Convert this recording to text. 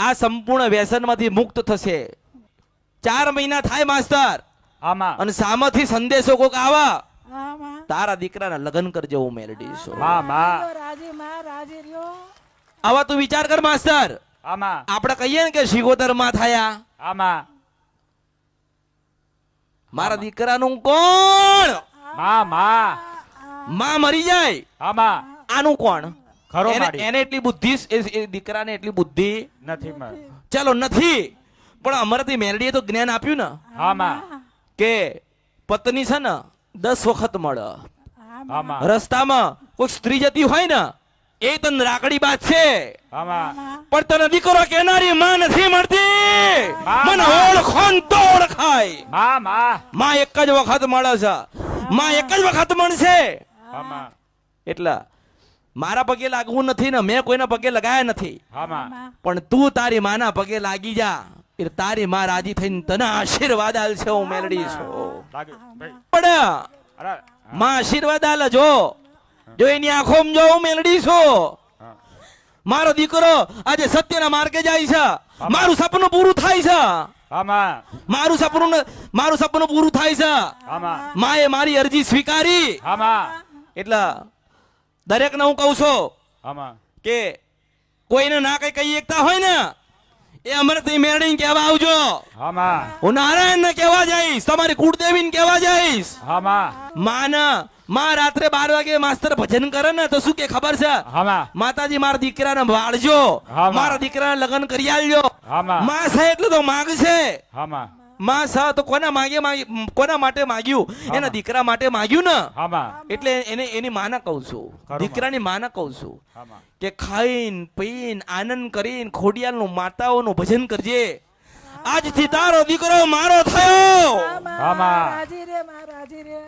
આ સંપૂર્ણ વ્યસનમાંથી મુક્ત થશે 4 મહિના થાય માસ્તર આમાં અને સામેથી સંદેશો કોક આવા હા માં તારા દીકરાના લગ્ન કરજે હું મેલડી છું રાજી માં રાજી રહ્યો આવા તું વિચાર કર માસ્તર આમાં આપણે કહીએ ને કે શિગોતર માં થયા આમાં મારા દીકરાનું કોણ માં મરી જાય આમાં આનું કોણ ખરો એને માડી એને એટલી બુદ્ધિ એ દીકરાને એટલી બુદ્ધિ નથી માં ચાલો નથી પણ અમારાથી મેલડીએ તો જ્ઞાન આપ્યું ને આમાં કે પત્ની છે ને 10 વખત મળે આમાં રસ્તામાં કોઈ સ્ત્રી જતી હોય ને એ તને રાકડી બાદ છે આમાં પણ તને દીકરો કેનારી માં નથી મળતી મને ઓળખો ને તો ઓળખાય માં એક જ વખત મળે છે માં એક જ વખત મળશે આમાં એટલે મારા પગે લાગવું નથી ને મેં કોઈના પગે લગાયા નથી આમાં પણ તું તારી માના પગે લાગી જા એટલે તારી માં રાજી થઈને તને આશીર્વાદ આલશે હું મેલડી છું પણ અરે માં આશીર્વાદ આલે જો એની આંખોમાં જો હું મેલડી છું મારો દીકરો આજે સત્યના માર્ગે જાય છે મારું સપનું પૂરું થાય છે આમાં મારું સપનું પૂરું થાય છે આમાં માએ મારી અરજી સ્વીકારી આમાં એટલે દરેકને હું કહું છું આમાં કે કોઈને ના કઈ કહી એકતા હોય ને એ અમરથી મેળવીને કહેવા આવજો આમાં હું નારાયણ ને કહેવા જઈશ તમારી કુળદેવીને કહેવા જઈશ આમાં માં રાત્રે 12 વાગે માસ્તર ભજન કરે ને તો શું કે ખબર છે આમાં માતાજી મારા દીકરાને વાળજો મારા દીકરાને લગ્ન કરી આલજો આમાં માં છે એટલે તો માંગશે આમાં માં છે તો કોના માટે માગ્યું એના દીકરા માટે માગ્યું ને આમાં એટલે એની માને કહું છું દીકરાની માને કહું છું આમાં કે ખાઈને પીને આનંદ કરીને ખોડિયાલનું માતાઓનું ભજન કરજે આજથી તારો દીકરો મારો થયો રાજી રે માં રાજી રે